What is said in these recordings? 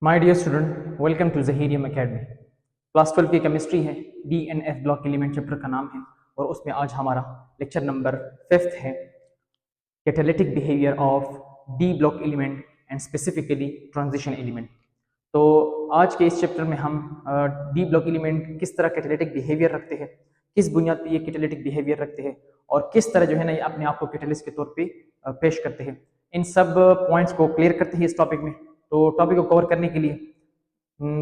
My dear student, welcome to ज़हीरियम academy. Class 12 की chemistry है। D and F block element chapter का नाम है और उसमें आज हमारा लेक्चर नंबर 5 है, catalytic behaviour of d block element and specifically transition element. तो आज के इस चैप्टर में हम डी ब्लॉक एलिमेंट किस तरह कैटालिटिक बिहेवियर रखते हैं, किस बुनियाद पर ये कैटालिटिक बिहेवियर रखते हैं और किस तरह जो है ना ये अपने आप को कैटालिस्ट के तौर पे पेश करते हैं, इन सब पॉइंट्स को क्लियर करते हैं इस टॉपिक में। तो टॉपिक को कवर करने के लिए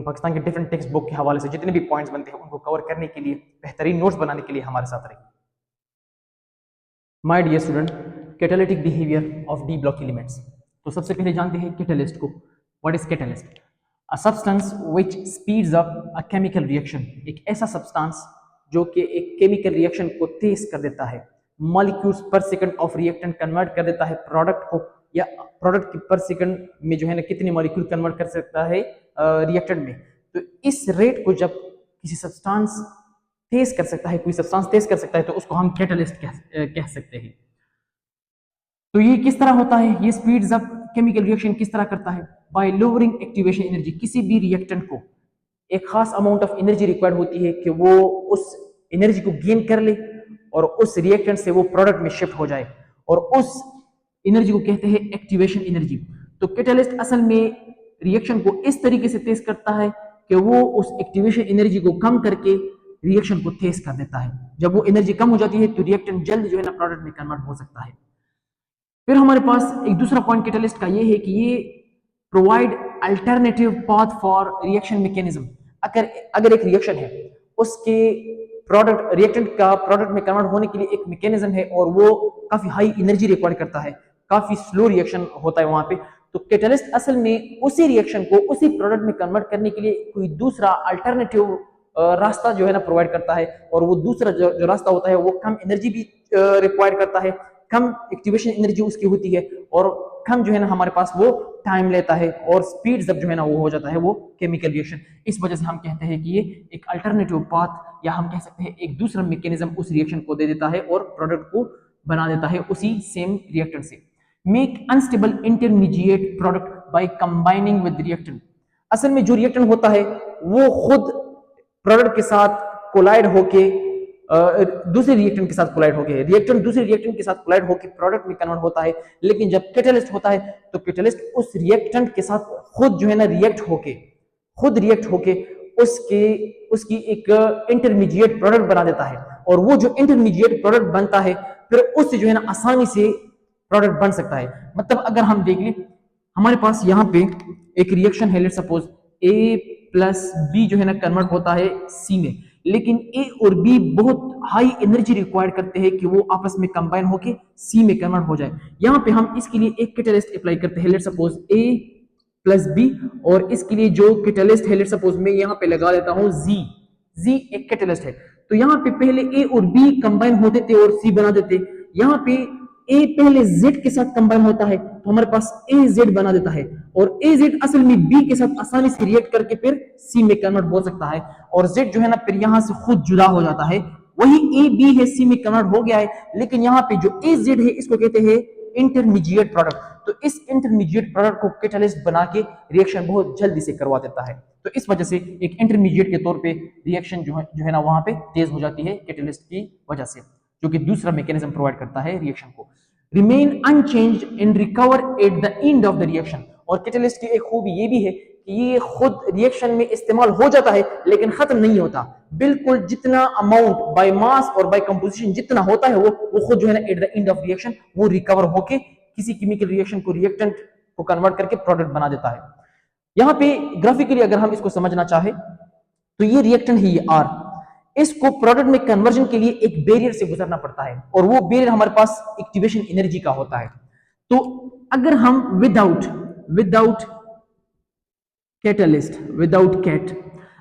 पाकिस्तान के डिफरेंट टेक्स्ट बुक के हवाले से जितने भी पॉइंट्स बनते हैं उनको कवर करने के लिए, बेहतरीन नोट्स बनाने के लिए हमारे साथ रहिए। My dear student, catalytic behaviour of d block elements. तो सबसे पहले जानते हैं कैटालिस्ट को। What is catalyst? A substance which speeds up a chemical reaction. एक ऐसा सब्सटेंस जो कि एक केमिकल रिएक्शन को तेज कर देता है, मॉलिक्यूल्स पर सेकंड ऑफ रिएक्टेंट कन्वर्ट कर देता है प्रोडक्ट को, या प्रोडक्ट पर सेकंड में जो है ना कितने मॉलिक्यूल कन्वर्ट कर सकता है रिएक्टेंट में। तो इस रेट को जब किसी सब्सटेंस तेज कर सकता है, कोई सब्सटेंस तेज कर सकता है, तो उसको हम कैटालिस्ट कह सकते हैं। तो ये किस तरह होता है? ये स्पीड्स अप केमिकल रिएक्शन किस तरह करता है? Bye lowering activation energy. किसी भी रिएक्टेंट को एक खास अमाउंट ऑफ एनर्जी रिक्वायर्ड होती है कि वो उस एनर्जी को गेन कर ले और उस रिएक्टेंट से वो प्रोडक्ट में शिफ्ट हो जाए, और उस एनर्जी को कहते हैं एक्टिवेशन एनर्जी। तो कैटालिस्ट असल में रिएक्शन को इस तरीके से तेज करता है कि वो उस एक्टिवेशन एनर्जी को कम करके रिएक्शन को तेज कर देता है। जब वो एनर्जी कम हो जाती है तो रिएक्टेंट जल्द जो है ना प्रोडक्ट में कन्वर्ट हो सकता है। फिर हमारे पास एक दूसरा पॉइंट कैटालिस्ट का ये है कि ये provide alternative path for reaction mechanism. अगर एक रिएक्शन है, उसके प्रोडक्ट रिएक्टेंट का प्रोडक्ट में कन्वर्ट होने के लिए एक मैकेनिज्म है और वो काफी हाई एनर्जी रिक्वायर करता है, काफी स्लो रिएक्शन होता है वहां पे, तो कैटालिस्ट असल में उसी रिएक्शन को उसी प्रोडक्ट में कन्वर्ट करने के लिए कोई दूसरा अल्टरनेटिव रास्ता जो है ना प्रोवाइड करता है। और वो दूसरा जो रास्ता होता है वो कम एनर्जी भी रिक्वायर करता है, कम एक्टिवेशन एनर्जी उसकी होती है, और कम जो है ना हमारे पास वो टाइम लेता है, और स्पीड जब जो है ना वो हो जाता है वो केमिकल रिएक्शन। इस वजह से हम कहते हैं कि ये एक अल्टरनेटिव पाथ, या हम कह सकते हैं एक दूसरा मैकेनिज्म उस रिएक्शन को दे देता है और प्रोडक्ट को बना देता है उसी सेम रिएक्टेंट से। Make unstable intermediate product by combining with reactant. असल में जो रिएक्टेंट होता है वो खुद प्रोडक्ट के साथ कोलाइड होके दूसरे रिएक्टेंट के साथ कोलाइड होके, रिएक्टेंट दूसरे रिएक्टेंट के साथ कोलाइड होके प्रोडक्ट में कन्वर्ट होता है। लेकिन जब कैटालिस्ट होता है तो कैटालिस्ट उस रिएक्टेंट के साथ खुद जो है ना रिएक्ट होके उसकी एक इंटरमीडिएट प्रोडक्ट बना देता है, और वो जो इंटरमीडिएट प्रोडक्ट बनता है फिर उससे जो है ना आसानी से प्रोडक्ट बन सकता है। मतलब अगर हम देख लें, हमारे पास यहाँ पे एक रिएक्शन है, let's suppose A plus B जो है ना कन्वर्ट होता है सी में, लेकिन ए और बी बहुत हाई एनर्जी रिक्वायर करते हैं कि वो आपस में कंबाइन होके सी में कन्वर्ट हो जाए। यहाँ पे हम इसके लिए एक कैटालिस्ट अप्लाई करते हैं, let's suppose A plus B, और इसके लिए जो कैटालिस्ट है लेट्स सपोज मैं यहाँ पे लगा देता हूँ जी एक कैटालिस्ट है। तो यहाँ पे पहले ए और बी कंबाइन होते थे और सी बना देते। यहाँ पे ए पहले जेड के साथ कंबाइन होता है तो हमारे पास ए जेड बना देता है, और ए जेड असल में बी के साथ आसानी से रिएक्ट करके फिर सी में कन्वर्ट हो सकता है, और जेड जो है ना फिर यहाँ से खुद जुदा हो जाता है। वही ए बी है सी में कन्वर्ट हो गया है, लेकिन यहाँ पे जो ए जेड है इसको कहते हैं इंटरमीडिएट प्रोडक्ट। तो इस इंटरमीडिएट प्रोडक्ट को कैटालिस्ट बना के रिएक्शन बहुत जल्दी से करवा देता है। तो इस वजह से एक इंटरमीडिएट के तौर पे रिएक्शन जो है ना वहां पे तेज हो जाती है कैटालिस्ट की वजह से, जो कि दूसरा मैकेनिज्म प्रोवाइड करता है रिएक्शन को। Remain unchanged and recover at the end of the reaction. और कैटालिस्ट की एक खूबी ये भी है कि ये खुद रिएक्शन में इस्तेमाल हो जाता है लेकिन खत्म नहीं होता। बिल्कुल जितना अमाउंट बाय मास और बाय कंपोजिशन जितना होता है वो खुद जो है ना at the end of reaction वो रिकवर होके किसी केमिकल रिएक्शन को रिएक्टेंट को कन्वर्ट करके प्रोडक्ट बना देता है। यहाँ पे ग्राफिकली अगर हम इसको समझना चाहे तो ये रिएक्टेंट है, ये आर, इसको प्रोडक्ट में कन्वर्जन के लिए एक बैरियर से गुजरना पड़ता है, और वो बैरियर हमारे पास एक्टिवेशन एनर्जी का होता है। तो अगर हम विदाउट कैट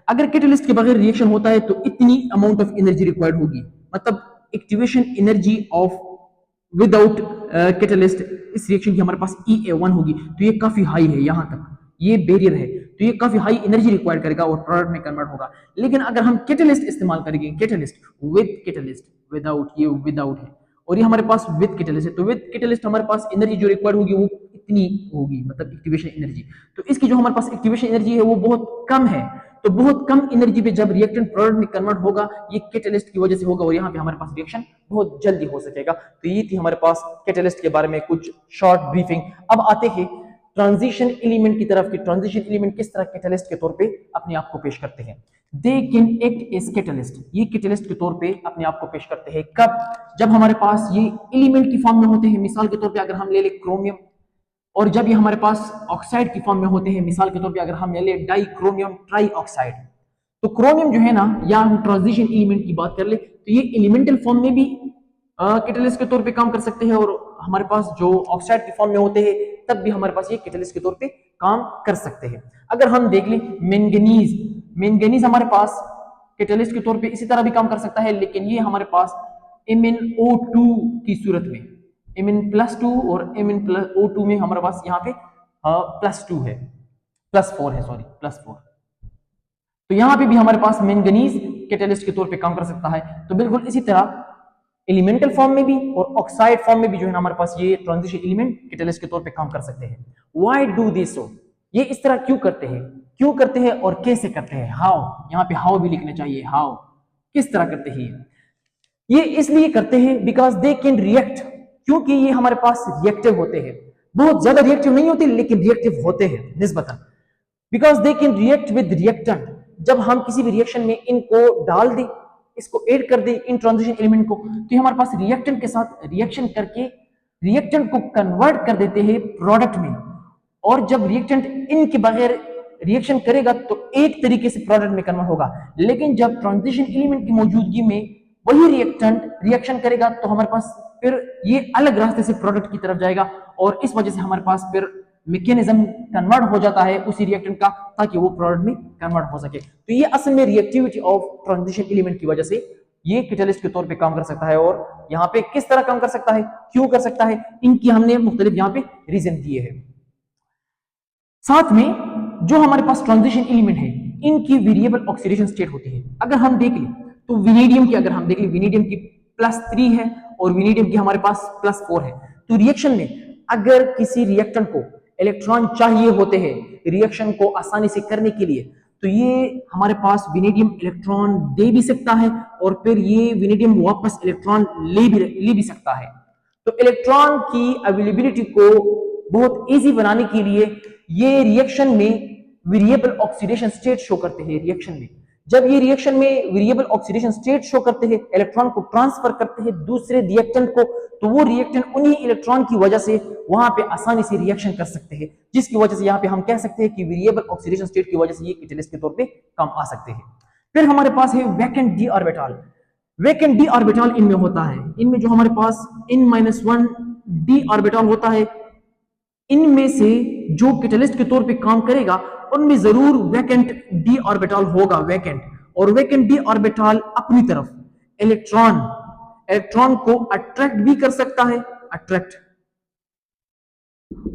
अगर कैटालिस्ट के बगैर रिएक्शन होता है तो इतनी अमाउंट ऑफ एनर्जी रिक्वायर्ड होगी, मतलब activation energy of without catalyst इस रिएक्शन की हमारे पास EA1 होगी। तो ये काफी हाई है, यहां तक ये बैरियर है, तो ये काफी हाई एनर्जी रिक्वायर करेगा और प्रोडक्ट में कन्वर्ट होगा। लेकिन अगर हम कैटालिस्ट इस्तेमाल करेंगे, कैटालिस्ट विदाउट, ये विदाउट है, और ये हमारे पास विद कैटलिस्ट है। तो विद कैटलिस्ट हमारे पास एनर्जी जो रिक्वायर्ड होगी वो इतनी होगी, मतलब एक्टिवेशन एनर्जी। तो इसकी जो हमारे पास एक्टिवेशन एनर्जी है वो बहुत कम है। तो बहुत कम एनर्जी पे जब रिएक्टेंट प्रोडक्ट में कन्वर्ट होगा ये कैटलिस्ट की वजह से होगा, और यहाँ पे हमारे पास रिएक्शन बहुत जल्दी हो सकेगा। तो ये थी हमारे पास कैटलिस्ट के बारे में कुछ शॉर्ट ब्रीफिंग। अब आते हैं ट्रांजिशन एलिमेंट की तरफ कि ट्रांजिशन एलिमेंट किस तरह कैटलिस्ट के तौर पे अपने आप को पेश करते हैं। They can act as catalyst, ये कैटलिस्ट के तौर पे अपने आप को पेश करते हैं। कब? जब हमारे पास ये एलिमेंट की फॉर्म में होते हैं। मिसाल के तौर पे अगर हम ले ले क्रोमियम, और जब ये हमारे पास ऑक्साइड की फॉर्म में होते हैं। मिसाल के तौर पे अगर हम ले ले डाई क्रोमियम ट्राई ऑक्साइड। तो क्रोमियम जो है ना, या हम ट्रांजिशन एलिमेंट की बात कर ले तो ये एलिमेंटल फॉर्म में भी कैटलिस्ट के तौर पे काम कर सकते हैं, और हमारे पास जो ऑक्साइड की फॉर्म में होते हैं तब भी हमारे पास ये कैटलिस्ट के तौर पे काम कर सकते हैं। अगर हम देख लें मैंगनीज, मैंगनीज हमारे पास कैटलिस्ट के तौर पे इसी तरह भी काम कर सकता है, लेकिन ये हमारे पास MnO2 की सूरत में, Mn+2 और MnO2 में हमारे पास यहाँ पे +2 है, +4 है, सॉरी +4। तो यहाँ पे भी हमारे पास मैंगनीज कैटलिस्ट के तौर पे काम कर सकता है। तो बिल्कुल इसी तरह एलिमेंटल फॉर्म में भी और ऑक्साइड फॉर्म में भी जो है ना हमारे पास ये ट्रांजिशन एलिमेंट कैटलिस्ट के तौर पे काम कर सकते हैं। व्हाई डू दे सो, ये इस तरह क्यों करते हैं, क्यों करते हैं और कैसे करते हैं। हाउ, यहाँ पे हाउ भी लिखना चाहिए, हाउ, किस तरह करते हैं ये इसलिए करते हैं बिकॉज दे कैन रिएक्ट, क्योंकि ये हमारे पास रिएक्टिव होते हैं। बहुत ज्यादा रिएक्टिव नहीं होते लेकिन रिएक्टिव होते हैं निस्बतन। Because they can react with reactant, जब हम किसी भी रिएक्शन में इनको डाल दें, इसको ऐड कर दे इन ट्रांजिशन एलिमेंट को, तो ये हमारे पास रिएक्टेंट के साथ रिएक्शन करके रिएक्टेंट को कन्वर्ट कर देते हैं प्रोडक्ट में। और जब रिएक्टेंट इनके बगैर रिएक्शन करेगा तो एक तरीके से प्रोडक्ट में कन्वर्ट होगा, लेकिन जब ट्रांजिशन एलिमेंट की मौजूदगी में वही रिएक्टेंट रिएक्शन करेगा तो हमारे पास फिर ये अलग रास्ते से प्रोडक्ट की तरफ जाएगा, और इस वजह से हमारे पास फिर मैकेनिज्म कन्वर्ट हो जाता है उसी रिएक्टेंट का, ताकि वो प्रोडक्ट में कन्वर्ट हो सके। तो ये असल में रिएक्टिविटी ऑफ ट्रांजिशन एलिमेंट की वजह से ये कैटलिस्ट के तौर पे काम कर सकता है। और यहाँ पे किस तरह काम कर सकता है, क्यों कर सकता है, इनकी हमने मुख्तलिफ यहाँ पे रीजन दिए हैं। साथ में जो हमारे पास ट्रांजिशन एलिमेंट है इनकी वेरिएबल ऑक्सीडेशन स्टेट होती है। अगर हम देख लें तो विनेडियम की, अगर हम देख लें विनेडियम की +3 है और विनेडियम की हमारे पास +4 है। तो रिएक्शन में अगर किसी रिएक्टेंट को इलेक्ट्रॉन चाहिए होते हैं रिएक्शन को आसानी से करने के लिए, तो ये हमारे पास विनेडियम इलेक्ट्रॉन दे भी सकता है और फिर ये विनेडियम वापस इलेक्ट्रॉन ले भी सकता है। तो इलेक्ट्रॉन की अवेलेबिलिटी को बहुत इजी बनाने के लिए ये रिएक्शन में वेरिएबल ऑक्सीडेशन स्टेट शो करते हैं। रिएक्शन में जब ये रिएक्शन में वेरिएबल ऑक्सीडेशन स्टेट शो करते हैं, इलेक्ट्रॉन को ट्रांसफर करते हैं दूसरे रिएक्टेंट को, तो वो रिएक्टेंट उन्हीं इलेक्ट्रॉन की वजह से वहां पे आसानी से रिएक्शन कर सकते हैं, जिसकी वजह से यहाँ पे हम कह सकते हैं कि वेरिएबल ऑक्सीडेशन स्टेट की वजह से ये कैटलिस्ट के तौर पे काम आ सकते हैं। फिर हमारे पास है vacant D orbital. Vacant D orbital इनमें होता है, इनमें जो हमारे पास N-1 डी ऑर्बिटल होता है, इनमें से जो कैटलिस्ट के तौर पे काम करेगा उनमें जरूर वैकेंट डी ऑर्बिटल होगा, वैकेंट। और वैकेंट डी ऑर्बिटल अपनी तरफ इलेक्ट्रॉन को अट्रैक्ट भी कर सकता है, अट्रैक्ट,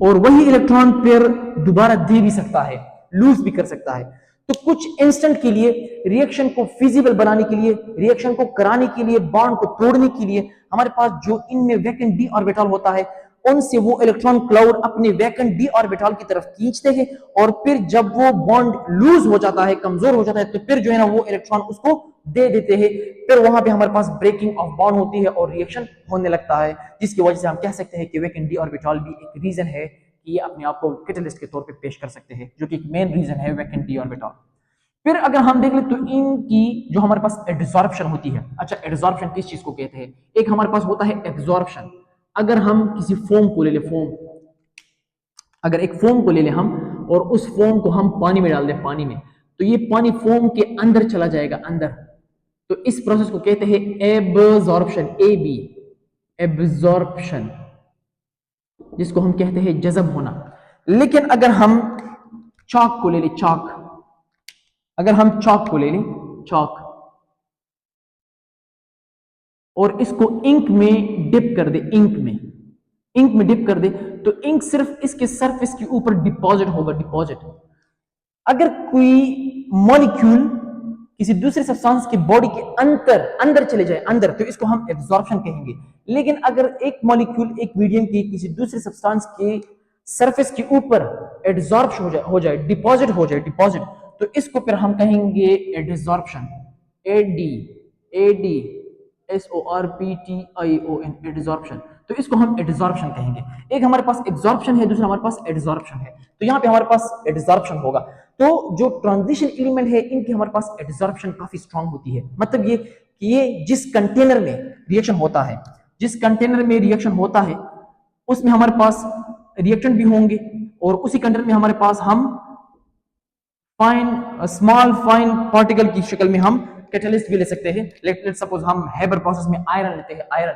और वही इलेक्ट्रॉन फिर दोबारा दे भी सकता है, लूज भी कर सकता है। तो कुछ इंस्टेंट के लिए रिएक्शन को फिजिबल बनाने के लिए, रिएक्शन को कराने के लिए, बॉन्ड को तोड़ने के लिए हमारे पास जो इनमें वैकेंट डी ऑर्बिटल होता है उनसे वो इलेक्ट्रॉन क्लाउड अपने वैकेंट डी ऑर्बिटल की तरफ खींचते हैं, और फिर जब वो बॉन्ड लूज हो जाता है, कमजोर हो जाता है, तो फिर जो है ना वो इलेक्ट्रॉन उसको दे देते हैं। फिर वहां पे हमारे पास ब्रेकिंग ऑफ बॉन्ड होती है और रिएक्शन होने लगता है, जिसकी वजह से हम कह सकते हैं कि वैकेंट डी ऑर्बिटल भी एक रीजन है कि ये अपने आप को कैटलिस्ट के तौर पे पेश कर सकते हैं, जो कि एक मेन रीजन है वैकेंट डी ऑर्बिटल। फिर अगर हम देख ले तो इनकी जो हमारे पास एड्सॉर्प्शन होती है। अच्छा, एड्सॉर्प्शन किस चीज को कहते हैं? एक हमारे पास होता है एब्जॉर्प्शन। अगर हम किसी फोम को ले ले, फोम, अगर एक फोम को ले ले हम और उस फोम को हम पानी में डाल दें, पानी में, तो ये पानी फोम के अंदर चला जाएगा, अंदर। तो इस प्रोसेस को कहते हैं एब्जॉर्प्शन, AB, एब्जॉर्प्शन, जिसको हम कहते हैं जज़ब होना। लेकिन अगर हम चॉक को ले ले, चॉक, अगर हम चॉक को ले लें, चॉक, और इसको इंक में डिप कर दे, इंक में डिप कर दे, तो इंक सिर्फ इसके सरफेस के ऊपर डिपॉजिट होगा, डिपॉजिट। अगर कोई मॉलिक्यूल किसी दूसरे सब्सटेंस की बॉडी के अंदर चले जाए अंदर, तो इसको हम एब्जॉर्प्शन कहेंगे। लेकिन अगर एक मॉलिक्यूल एक मीडियम की किसी दूसरे सब्सटेंस के सरफेस के ऊपर एड्सॉर्ब डिपॉजिट हो जाए डिपॉजिट, तो इसको फिर हम कहेंगे एडसॉर्प्शन। ADSORPTION, adsorption. तो इसको हम एडसॉर्प्शन कहेंगे। एक हमारे पास एब्जॉर्प्शन है, दूसरा हमारे पास एडसॉर्प्शन है। तो यहाँ पे हमारे पास एडसॉर्प्शन होगा। तो जो ट्रांजिशन एलिमेंट है इनकी हमारे पास एडसॉर्प्शन काफी स्ट्रांग होती है। मतलब ये कि ये जिस कंटेनर में रिएक्शन होता है, जिस कंटेनर में रिएक्शन होता है उसमें हमारे पास रिएक्टेंट भी होंगे, और उसी कंटेनर में हमारे पास हम स्मॉल फाइन पार्टिकल की शक्ल में हम कैटलिस्ट भी ले सकते हैं। लेट सपोज हम हेबर प्रोसेस में आयरन लेते हैं, आयरन।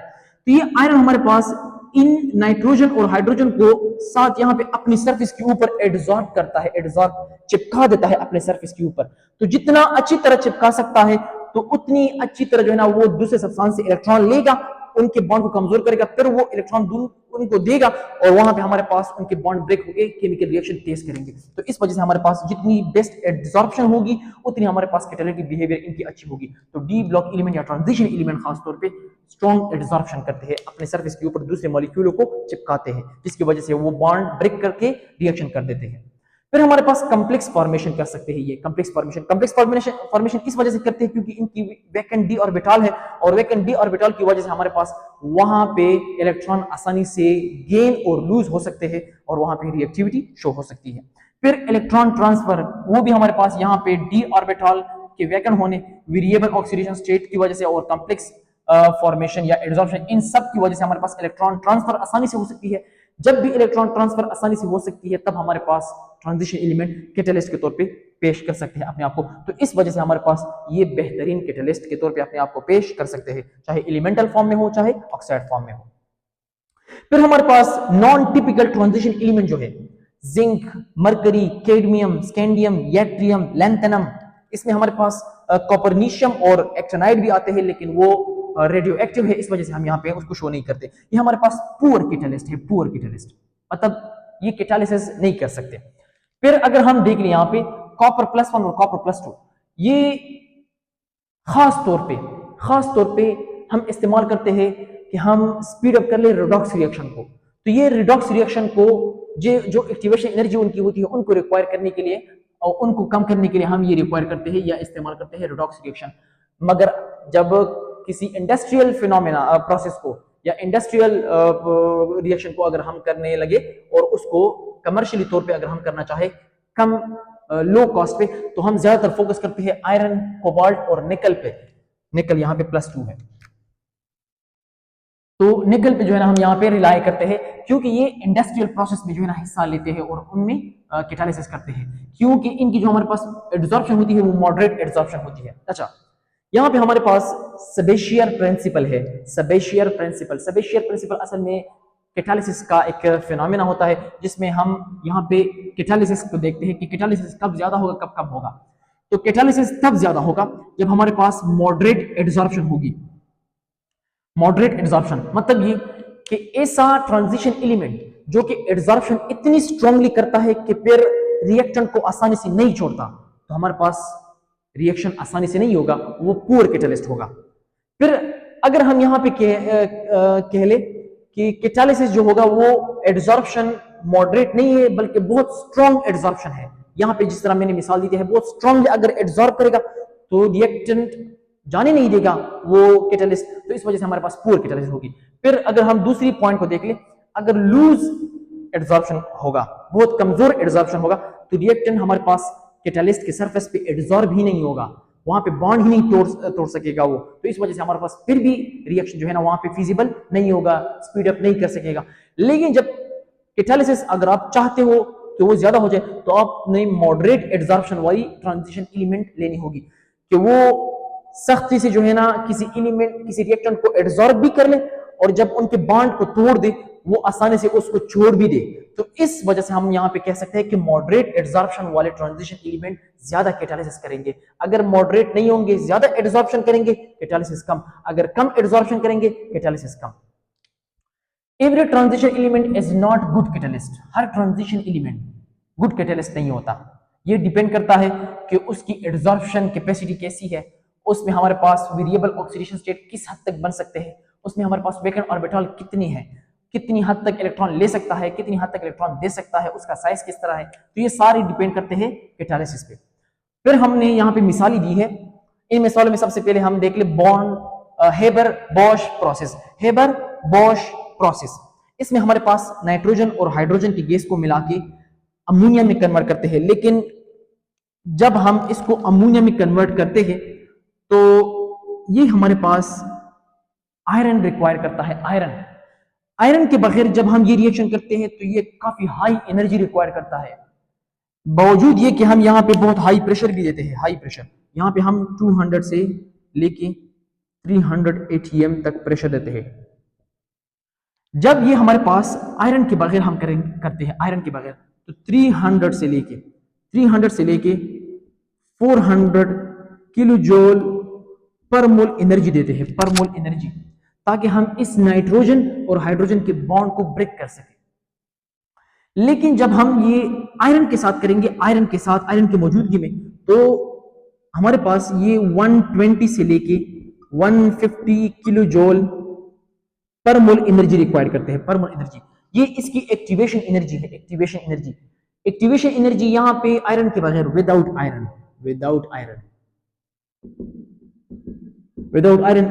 तो ये आयरन हमारे पास इन नाइट्रोजन और हाइड्रोजन को साथ यहाँ पे अपनी सरफेस के ऊपर एडसॉर्ब करता है, एडसॉर्ब चिपका देता है अपने सरफेस के ऊपर। तो जितना अच्छी तरह चिपका सकता है तो उतनी अच्छी तरह जो है ना वो दूसरे सब्सटेंस से इलेक्ट्रॉन लेगा, उनके बॉन्ड को कमजोर करेगा, फिर वो इलेक्ट्रॉन उनको देगा, और वहां पे हमारे पास उनके बॉन्ड ब्रेक होके केमिकल रिएक्शन तेज करेंगे। तो इस वजह से हमारे पास जितनी बेस्ट एब्जॉर्प्शन होगी उतनी हमारे पास कैटालिटिक बिहेवियर इनकी अच्छी होगी। तो डी ब्लॉक एलिमेंट या ट्रांजिशन एलिमेंट खासतौर पे स्ट्रॉन्ग एब्जॉर्प्शन करते हैं, अपने सरफेस के ऊपर दूसरे मॉलिक्यूलों को चिपकाते हैं, जिसकी वजह से वो बॉन्ड ब्रेक करके रिएक्शन कर देते हैं। फिर हमारे पास कम्प्लेक्स फॉर्मेशन कर सकते हैं। ये कम्प्लेक्स फॉर्मेशन इस वजह से करते हैं क्योंकि इनकी वैकेंट डी ऑर्बिटल है, और वैकेंट डी ऑर्बिटल की वजह से हमारे पास वहां पे इलेक्ट्रॉन आसानी से गेन और लूज हो सकते हैं, और वहां पे रिएक्टिविटी शो हो सकती है। फिर इलेक्ट्रॉन ट्रांसफर, वो भी हमारे पास यहाँ पे डी ऑर्बिटल के वैकेंट होने, वेरिएबल ऑक्सीडेशन स्टेट की वजह से, और कम्प्लेक्स फॉर्मेशन या एब्जॉर्प्शन, इन सब की वजह से हमारे पास इलेक्ट्रॉन ट्रांसफर आसानी से हो सकती है। जब भी इलेक्ट्रॉन ट्रांसफर आसानी से हो सकती है तब हमारे पास ट्रांजिशन एलिमेंट कैटलिस्ट के तौर पे पेश कर सकते हैं अपने आप को। तो इस वजह से हमारे पास ये बेहतरीन कैटलिस्ट के तौर पे अपने आप को पेश कर सकते हैं, चाहे एलिमेंटल फॉर्म में हो चाहे ऑक्साइड फॉर्म में हो। फिर हमारे पास नॉन टिपिकल ट्रांजिशन एलिमेंट जो है, zinc, mercury, cadmium, scandium, yttrium, lanthanum, इसमें हमारे पास कॉपरनीशियम और एक्टिनाइड भी आते हैं, लेकिन वो रेडियो एक्टिव है, इस वजह से हम यहाँ पे उसको शो नहीं करते। ये हमारे पास पुअर कैटलिस्ट है, पुअर कैटलिस्ट, मतलब ये कैटालिसिस नहीं कर सकते। फिर अगर हम देख लें यहाँ पे कॉपर +1 और कॉपर +2, ये खास तौर पे हम इस्तेमाल करते हैं कि हम स्पीड अप कर ले रिडॉक्स रिएक्शन को। तो ये रिडॉक्स रिएक्शन को जो एक्टिवेशन एनर्जी उनकी होती है उनको रिक्वायर करने के लिए और उनको कम करने के लिए हम ये रिक्वायर करते हैं या इस्तेमाल करते हैं रिडॉक्स रिएक्शन। मगर जब किसी इंडस्ट्रियल फिनोमेना प्रोसेस को या इंडस्ट्रियल रिएक्शन को अगर हम करने लगे और उसको कमर्शियली तौर पे अगर हम करना चाहे कम लो कॉस्ट पे, तो हम ज्यादातर फोकस करते हैं आयरन, कोबाल्ट और निकल पे। निकल यहाँ पे +2 है, तो निकल पे जो है ना हम यहाँ पे रिलाई करते हैं क्योंकि ये इंडस्ट्रियल प्रोसेस में जो है ना हिस्सा लेते हैं और उनमें कैटालिसिस करते हैं, क्योंकि इनकी जो हमारे पास एब्जॉर्प्शन होती है वो मॉडरेट एब्जॉर्प्शन होती है। अच्छा, यहाँ पे हमारे पास सेबेशियर प्रिंसिपल है। सेबेशियर प्रिंसिपल असल में कैटालिसिस का एक फिनोमेना होता है जिसमें हम यहाँ पे कैटालिसिस को देखते हैं कि कैटालिसिस कब ज्यादा होगा कब कम होगा। तो कैटालिसिस तब ज्यादा होगा जब हमारे पास मॉडरेट एब्जॉर्प्शन होगी। मॉडरेट एब्जॉर्प्शन मतलब ये कि ऐसा ट्रांजिशन एलिमेंट जो कि एब्जॉर्प्शन इतनी स्ट्रांगली करता है कि फिर रिएक्टेंट को आसानी से नहीं छोड़ता, तो हमारे पास रिएक्शन आसानी से नहीं होगा, वो पुअर कैटालिस्ट होगा। फिर अगर हम यहाँ पे कह ले कि कैटालिसिस जो होगा वो एब्जॉर्प्शन मॉडरेट नहीं है बल्कि बहुत स्ट्रांग एब्जॉर्प्शन है। यहाँ पे जिस तरह मैंने मिसाल दी थी, बहुत स्ट्रांगली अगर एब्जॉर्ब करेगा तो रिएक्टेंट जाने नहीं देगा वो कैटालिस्ट, तो इस वजह से हमारे पास पुअर कैटालिसिस होगी। फिर अगर हम दूसरी पॉइंट को देख ले, अगर लूज एब्जॉर्प्शन होगा, बहुत कमजोर एब्जॉर्प्शन होगा, तो रिएक्टेंट हमारे पास कैटालिस्ट के सरफेस पे एब्जॉर्ब ही नहीं होगा, वहां पे बॉन्ड ही नहीं तोड़ सकेगा वो, तो इस वजह से हमारे पास फिर भी रिएक्शन जो है ना वहां पे फिजिबल नहीं होगा, स्पीड अप नहीं कर सकेगा। लेकिन जब कैटालिसिस अगर आप चाहते हो कि वो ज्यादा हो जाए तो आपने मॉडरेट एब्जॉर्प्शन वाली ट्रांजिशन एलिमेंट लेनी होगी कि वो सख्ती से जो है ना किसी रिएक्टेंट को एब्जॉर्ब भी कर ले और जब उनके बॉन्ड को तोड़ दे वो आसानी से उसको छोड़ भी दे। तो इस वजह से हम यहाँ पे कह सकते हैं कि मॉडरेट एब्जॉर्प्शन वाले ट्रांजिशन एलिमेंट ज्यादा कैटालिसिस करेंगे। अगर मॉडरेट नहीं होंगे, ज्यादा एब्जॉर्प्शन करेंगे, कैटालिसिस कम। अगर कम एब्जॉर्प्शन करेंगे, catalysis come. Every transition element is not good catalyst. Her transition element good catalyst नहीं होता। ये डिपेंड करता है कि उसकी एड्सॉर्प्शन कैपेसिटी कैसी है, उसमें हमारे पास वेरिएबल ऑक्सीडेशन स्टेट किस हद तक बन सकते हैं, उसमें हमारे पास वैकेंट ऑर्बिटल कितनी है, कितनी हद तक इलेक्ट्रॉन ले सकता है, कितनी हद तक इलेक्ट्रॉन दे सकता है, उसका साइज किस तरह है। तो ये सारे डिपेंड करते हैं कैटालिसिस पे। फिर हमने यहाँ पे मिसाली दी है। इन मिसालों में सबसे पहले हम देख ले Haber Bosch process. Haber Bosch process, इसमें हमारे पास नाइट्रोजन और हाइड्रोजन की गैस को मिला के अमोनिया में कन्वर्ट करते हैं। लेकिन जब हम इसको अमोनिया में कन्वर्ट करते हैं तो ये हमारे पास आयरन रिक्वायर करता है। आयरन के बगैर जब हम ये रिएक्शन करते हैं तो ये काफी हाई एनर्जी रिक्वायर करता है। बावजूद ये कि हम यहाँ पे बहुत हाई प्रेशर भी देते हैं, हाई प्रेशर यहाँ पे हम 200 से लेके 300 atm तक प्रेशर देते हैं। जब ये हमारे पास आयरन के बगैर हम करते हैं, आयरन के बगैर, तो 300 से लेके 400 किलो जूल पर मोल एनर्जी देते हैं, पर मोल एनर्जी, ताकि हम इस नाइट्रोजन और हाइड्रोजन के बॉन्ड को ब्रेक कर सकें। लेकिन जब हम ये आयरन के साथ करेंगे, आयरन की मौजूदगी में, तो हमारे पास ये 120 से लेके 150 किलो जूल पर मोल एनर्जी रिक्वायर करते हैं, पर मोल एनर्जी। ये इसकी एक्टिवेशन एनर्जी है, एक्टिवेशन एनर्जी यहाँ पे आयरन के बगैर, विदाउट आयरन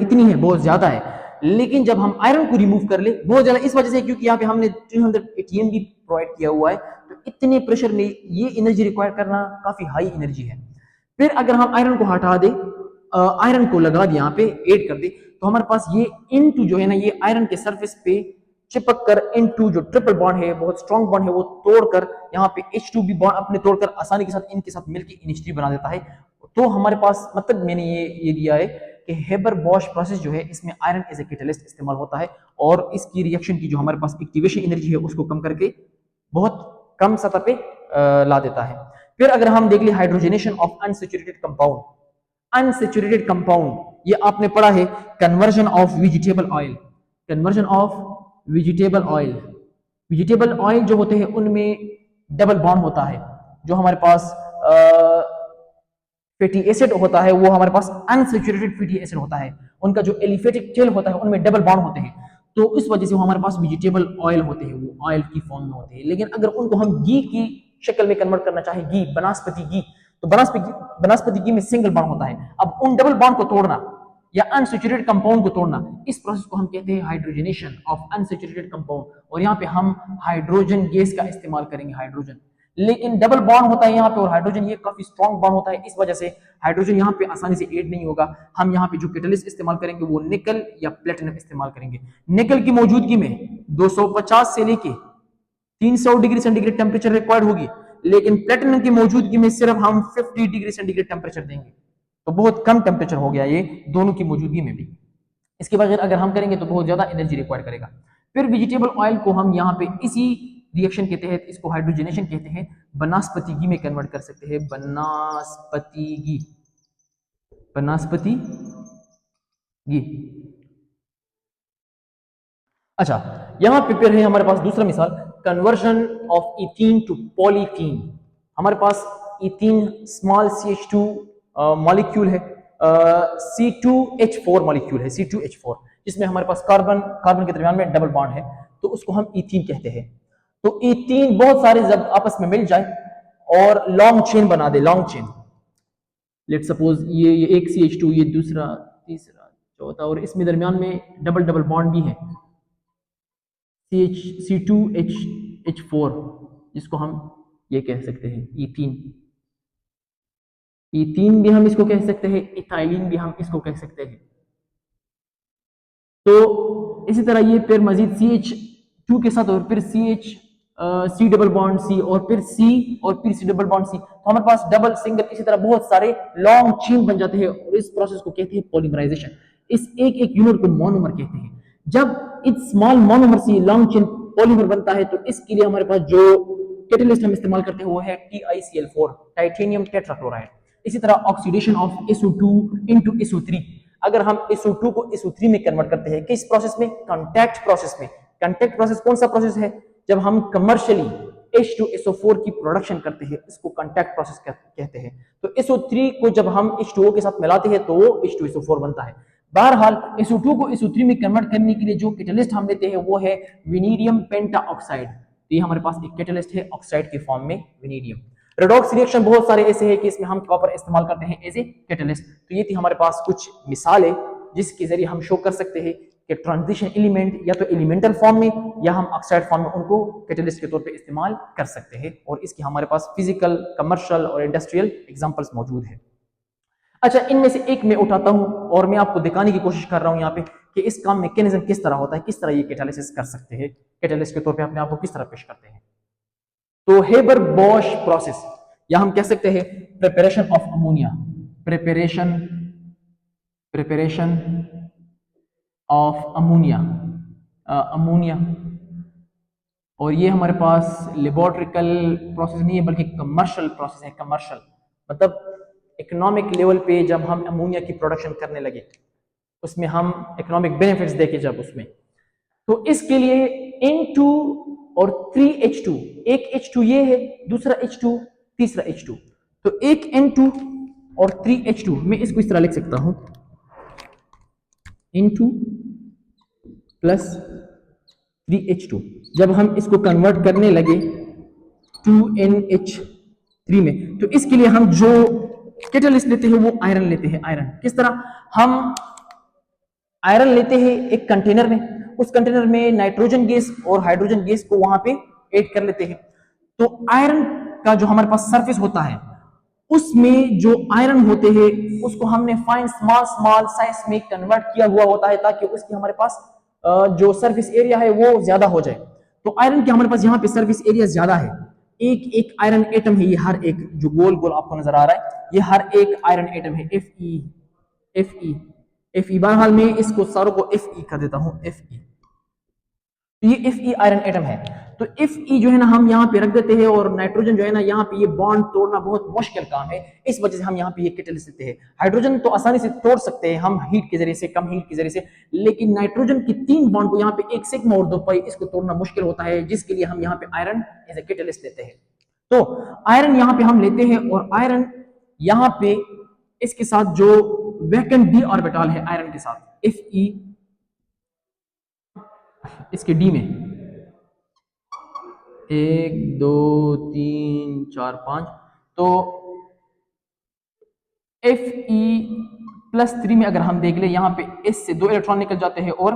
इतनी है, बहुत ज्यादा है। लेकिन जब हम आयरन को रिमूव कर ले, बहुत ज्यादा इस वजह से क्योंकि यहाँ पे हमने 300 atm भी प्रोवाइड किया हुआ है, तो इतने प्रेशर में ये एनर्जी रिक्वायर करना काफी हाई एनर्जी है। फिर अगर हम आयरन को हटा दे, आयरन को लगा दे, यहाँ पे ऐड कर दे, तो हमारे पास ये इनटू जो है ना, ये आयरन के सरफेस पे चिपक कर इनटू जो ट्रिपल बॉन्ड है, बहुत स्ट्रॉन्ग बॉन्ड है, वो तोड़कर यहाँ पे H2 भी बॉन्ड अपने तोड़कर आसानी के साथ इनके साथ मिलकर NH3 बना देता है। तो हमारे पास, मतलब मैंने ये दिया है कि हेबर बॉश प्रोसेस जो है, इसमें आयरन एज ए कैटलिस्ट इस्तेमाल होता है और इसकी रिएक्शन की जो हमारे पास एक्टिवेशन एनर्जी है उसको कम करके बहुत कम सतह पे ला देता है। फिर अगर हम देख ले hydrogenation of unsaturated compound, unsaturated compound, ये आपने पढ़ा है conversion of vegetable oil, conversion of vegetable oil जो होते हैं उनमें डबल बॉन्ड होता है। जो हमारे पास फैटी एसिड होता है वो हमारे पास अनसैचुरेटेड फैटी एसिड होता है, उनका जो एलिफेटिक टेल होता है उनमें डबल बॉन्ड होते हैं, तो इस वजह से वो हमारे पास वेजिटेबल ऑयल होते हैं, वो ऑयल की फॉर्म में होते हैं। लेकिन अगर उनको हम घी की शक्ल में कन्वर्ट करना चाहे, घी, बनास्पति घी, तो बनास्पति घी में सिंगल बॉन्ड होता है। अब उन डबल बॉन्ड को तोड़ना या अनसैचुरेटेड कंपाउंड को तोड़ना, इस प्रोसेस को हम कहते हैं हाइड्रोजनेशन ऑफ अनसैचुरेटेड कंपाउंड। और यहाँ पे हम हाइड्रोजन गैस का इस्तेमाल करेंगे, हाइड्रोजन। लेकिन डबल बॉन्ड होता है यहाँ पे और हाइड्रोजन ये काफी स्ट्रॉन्ग बॉन्ड होता है, इस वजह से हाइड्रोजन यहाँ पे आसानी से ऐड नहीं होगा। हम यहाँ पे जो कैटलिस्ट इस्तेमाल करेंगे वो निकल या प्लेटिनम इस्तेमाल करेंगे। निकल की मौजूदगी में 250 से लेके 300 डिग्री सेंटीग्रेड टेम्परेचर रिक्वायर्ड होगी, लेकिन प्लेटिनम की मौजूदगी में सिर्फ हम 50 डिग्री सेंटीग्रेड टेम्परेचर देंगे, तो बहुत कम टेम्परेचर हो गया ये दोनों की मौजूदगी में भी। इसके बगैर अगर हम करेंगे तो बहुत ज्यादा एनर्जी रिक्वायर करेगा। फिर वेजिटेबल ऑयल को हम यहाँ पे इसी रिएक्शन के तहत, इसको हाइड्रोजनेशन कहते हैं, बनास्पति घी में कन्वर्ट कर सकते हैं, बनास्पति घी। अच्छा, यहां पे फिर है हमारे पास दूसरा मिसाल, conversion of ethene to polythene. हमारे पास इथीन स्मॉल CH2 मॉलिक्यूल है, C2H4 मॉलिक्यूल है, C2H4, जिसमें हमारे पास कार्बन के दरमियान में डबल बॉन्ड है, तो उसको हम इथीन कहते हैं। तो इथीन बहुत सारे जब आपस में मिल जाए और लॉन्ग चेन बना दे, लॉन्ग चेन, लेट सपोज ये एक CH2, ये दूसरा, तीसरा, चौथा, और इसमें दरमियान में डबल बॉन्ड भी है, C2H4, जिसको हम ये कह सकते हैं इथीन। इथीन भी हम इसको कह सकते हैं, इथाइलिन भी हम इसको कह सकते हैं। तो इसी तरह ये फिर मजीद CH2 के साथ और फिर C डबल बॉन्ड C और फिर C और फिर C डबल बॉन्ड C, तो हमारे पास डबल, सिंगल, इसी तरह बहुत सारे लॉन्ग चेन बन जाते हैं और इस प्रोसेस को कहते हैं पॉलीमराइजेशन। इस एक यूनिट को मोनोमर कहते हैं। जब इस स्मॉल मोनोमर से लॉन्ग चेन पॉलीमर बनता है तो इसके लिए हमारे पास जो कैटलिस्ट हम इस्तेमाल करते हैं वो है TiCl4, टाइटेनियम टेट्राक्लोराइड। इसी तरह oxidation of SO2 into SO3। अगर हम SO2 को SO3 में कन्वर्ट करते हैं, किस प्रोसेस में? कॉन्टैक्ट प्रोसेस में। कॉन्टैक्ट प्रोसेस कौन सा प्रोसेस है? जब हम कमर्शियली H2SO4 की प्रोडक्शन करते हैं, इसको कांटेक्ट प्रोसेस कहते हैं। तो SO3 को जब हम H2O के साथ मिलाते हैं तो वो H2SO4 बनता है। बहरहाल SO2 को SO3 में कन्वर्ट करने के लिए जो कैटलिस्ट हम लेते हैं वो है विनीरियम पेंटा ऑक्साइड। तो ये हमारे पास एक कैटलिस्ट है ऑक्साइड के फॉर्म में विनीरियम। रेडॉक्स रिएक्शन बहुत सारे ऐसे हैं कि इसमें हम कॉपर इस्तेमाल करते हैं एज ए कैटलिस्ट। तो ये थी हमारे पास कुछ मिसालें जिसके जरिए हम शो कर सकते हैं कि ट्रांजिशन एलिमेंट या तो एलिमेंटल फॉर्म में या हम ऑक्साइड फॉर्म में उनको कैटलिस्ट के तौर पे इस्तेमाल कर सकते हैं, और इसकी हमारे पास फिजिकल, कमर्शियल और इंडस्ट्रियल एग्जांपल्स मौजूद है। अच्छा, इनमें से एक मैं उठाता हूं और मैं आपको दिखाने की कोशिश कर रहा हूं यहाँ पे कि इसका मैकेनिज्म किस तरह होता है, किस तरह ये कैटालिसिस कर सकते हैं, कैटलिस्ट के तौर पे अपने आप को किस तरह पेश करते हैं। तो हेबर बॉश प्रोसेस, या हम कह सकते हैं preparation of ammonia, preparation of ammonia, ammonia. और ये हमारे पास लेबोरेटरिकल प्रोसेस नहीं है बल्कि कमर्शियल प्रोसेस है। कमर्शियल मतलब इकोनॉमिक लेवल पे जब हम अमोनिया की प्रोडक्शन करने लगे, उसमें हम इकोनॉमिक बेनिफिट्स देखे जब उसमें, तो इसके लिए N2 और 3H2, एक H2 ये है, दूसरा H2, तीसरा H2, तो एक N2 और 3H2, मैं इसको इस तरह लिख सकता हूं N2 प्लस 3H2। जब हम इसको कन्वर्ट करने लगे 2NH3 में, तो इसके लिए हम जो कैटलिस्ट लेते हैं वो आयरन लेते हैं। आयरन किस तरह, हम आयरन लेते हैं एक कंटेनर में, उस कंटेनर में नाइट्रोजन गैस और हाइड्रोजन गैस को वहां पे ऐड कर लेते हैं। तो आयरन का जो हमारे पास सरफेस होता है उसमें जो आयरन होते हैं उसको हमने फाइन स्मॉल साइज में कन्वर्ट किया हुआ होता है ताकि उसकी हमारे पास जो सरफेस एरिया है वो ज्यादा हो जाए। तो आयरन के हमारे पास यहाँ पे सरफेस एरिया ज्यादा है, एक एक आयरन एटम है, ये हर एक जो गोल गोल आपको नजर आ रहा है ये हर एक आयरन एटम है। Fe बहरहाल मैं इसको सारों को Fe कर देता हूं, Fe। तो ये Fe आयरन एटम है। तो Fe जो है ना हम यहाँ पे रख देते हैं, और नाइट्रोजन जो है ना यहाँ पे ये बॉन्ड तोड़ना बहुत मुश्किल काम है, इस वजह से हम यहाँ पे ये कैटलिस्ट लेते हैं। हाइड्रोजन तो आसानी से तोड़ सकते हैं हम हीट के जरिए से, कम हीट के जरिए से, लेकिन नाइट्रोजन की 3 बॉन्ड को यहाँ पे 1 सिग्मा और 2 पाई इसको तोड़ना मुश्किल होता है, जिसके लिए हम यहाँ पे आयरन एज ए कैटलिस्ट लेते हैं। तो आयरन यहाँ पे हम लेते हैं, और आयरन यहाँ पे इसके साथ जो वैकेंट डी ऑर्बिटल है आयरन के साथ Fe, इसके डी में 1 2 3 4 5, तो Fe+3 में अगर हम देख ले यहाँ पे S से 2 इलेक्ट्रॉन निकल जाते हैं, और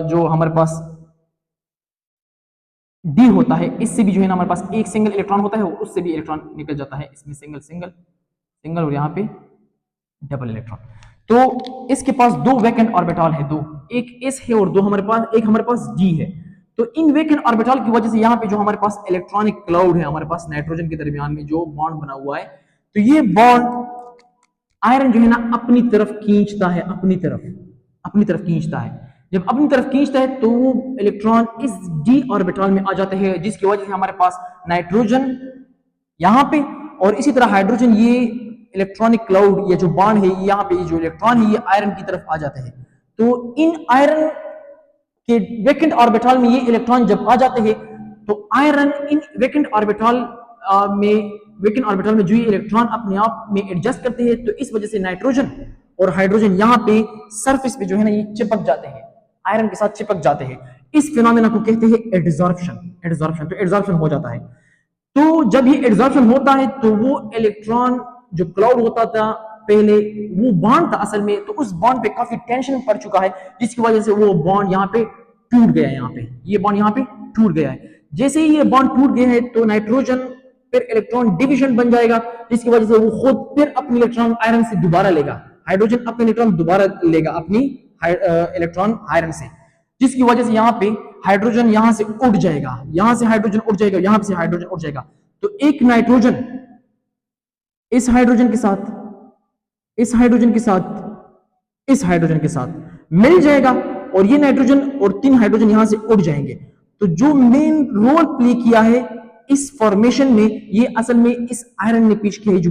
जो हमारे पास डी होता है इससे भी जो है ना हमारे पास एक सिंगल इलेक्ट्रॉन होता है, उससे भी इलेक्ट्रॉन निकल जाता है। इसमें सिंगल सिंगल सिंगल और यहाँ पे डबल इलेक्ट्रॉन। तो इसके पास 2 वैकेंट ऑर्बिटल है, 2, एक S है और 2 हमारे पास, एक हमारे पास D है। तो इन वैकेंट ऑर्बिटल की वजह से यहाँ पे जो हमारे पास इलेक्ट्रॉनिक क्लाउड है हमारे पास नाइट्रोजन के दरमियान में जो बॉन्ड बना हुआ है, तो ये बॉन्ड आयरन जो है ना अपनी तरफ खींचता है, अपनी तरफ खींचता है। जब अपनी तरफ खींचता है तो वो इलेक्ट्रॉन इस डी ऑर्बिटल में आ जाते हैं, जिसकी वजह से हमारे पास नाइट्रोजन यहाँ पे और इसी तरह हाइड्रोजन, ये इलेक्ट्रॉनिक क्लाउड, ये जो बॉन्ड है यहाँ पे जो इलेक्ट्रॉन है ये आयरन की तरफ आ जाते हैं। तो इन आयरन के वैकेंट ऑर्बिटल में ये इलेक्ट्रॉन जब आ जाते हैं तो आयरन इन वैकेंट ऑर्बिटल में जो ये इलेक्ट्रॉन अपने आप में एडजस्ट करते हैं, तो इस वजह से नाइट्रोजन और हाइड्रोजन यहाँ पे सरफेस पे जो है ना ये चिपक जाते हैं, आयरन के साथ चिपक जाते हैं। इस फिनोमेना को कहते हैं एडसॉर्प्शन। तो एडसॉर्प्शन हो जाता है। तो जब ये एडसॉर्प्शन होता है तो वो इलेक्ट्रॉन जो क्लाउड होता था पहले, वो बॉन्ड था असल में, तो उस बॉन्ड पे काफी टेंशन पड़ चुका है, जिसकी वजह से वो बॉन्ड यहाँ पे टूट गया है। यहाँ पे ये बॉन्ड यहाँ पे टूट गया है। जैसे ही ये बॉन्ड टूट गया है तो नाइट्रोजन फिर इलेक्ट्रॉन डिविजन बन जाएगा, जिसकी वजह से वो खुद फिर अपनी इलेक्ट्रॉन आयरन से दोबारा लेगा, हाइड्रोजन अपने इलेक्ट्रॉन दोबारा लेगा अपनी इलेक्ट्रॉन आयरन से, जिसकी वजह से यहाँ पे हाइड्रोजन यहाँ से उड़ जाएगा, यहाँ से हाइड्रोजन उड़ जाएगा, यहाँ से हाइड्रोजन उड़ जाएगा। तो एक नाइट्रोजन इस हाइड्रोजन के साथ, इस हाइड्रोजन के साथ, इस हाइड्रोजन के साथ मिल जाएगा, और ये नाइट्रोजन और 3 हाइड्रोजन यहां से उड़ जाएंगे। तो जो मेन रोल प्ले किया है इस फॉर्मेशन में, ये असल में इस आयरन ने पेश किया है,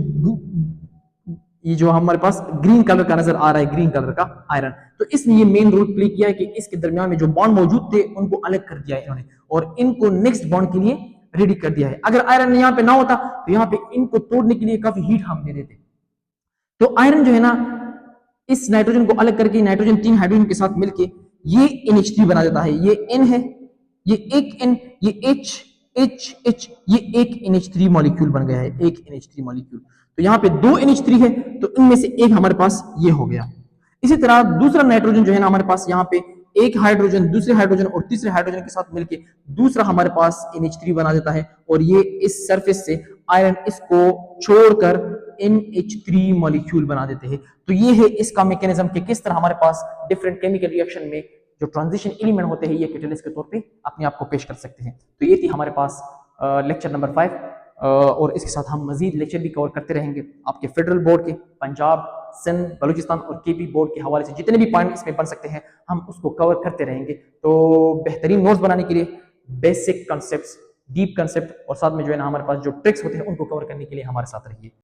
ये जो हमारे पास ग्रीन कलर का नजर आ रहा है, ग्रीन कलर का आयरन, तो इसने ये मेन रोल प्ले किया है कि इसके दरमियान में जो बॉन्ड मौजूद थे उनको अलग कर दिया है इन्होंने, और इनको नेक्स्ट बॉन्ड के लिए रेडी कर दिया है। अगर आयरन यहाँ पे ना होता तो यहाँ पे इनको तोड़ने के लिए काफी हीट हम दे देते। तो आयरन जो है ना इस नाइट्रोजन को अलग करके नाइट्रोजन 3 हाइड्रोजन के साथ मिलके ये NH3 बना देता है। ये N है, ये एक N, ये H, ये एक NH3 मॉलिक्यूल बन गया है, एक NH3 मॉलिक्यूल। तो यहाँ पे 2 NH3 है, तो इनमें से एक हमारे पास ये हो गया। इसी तरह दूसरा नाइट्रोजन जो है ना हमारे पास यहाँ पे एक हाइड्रोजन दूसरे हाइड्रोजन और तीसरे हाइड्रोजन के साथ मिलके दूसरा हमारे पास NH3 बना देता है, और ये इस सरफेस से आयरन इसको छोड़कर NH3 मॉलिक्यूल बना देते हैं। तो ये है इसका मैकेनिज्म कि किस तरह हमारे पास डिफरेंट केमिकल रिएक्शन में जो ट्रांजिशन एलिमेंट होते हैं ये कैटलिस्ट के तौर पे अपने आप को पेश कर सकते हैं। तो ये थी हमारे पास लेक्चर नंबर 5, और इसके साथ हम मजीद लेक्चर भी कवर करते रहेंगे। आपके फेडरल बोर्ड के, पंजाब, सिंध, बलूचिस्तान और KP बोर्ड के हवाले से जितने भी पॉइंट इसमें बन सकते हैं हम उसको कवर करते रहेंगे। तो बेहतरीन नोट्स बनाने के लिए बेसिक कॉन्सेप्ट्स, डीप कॉन्सेप्ट और साथ में जो है ना हमारे पास जो ट्रिक्स होते हैं उनको कवर करने के लिए हमारे साथ रहिए।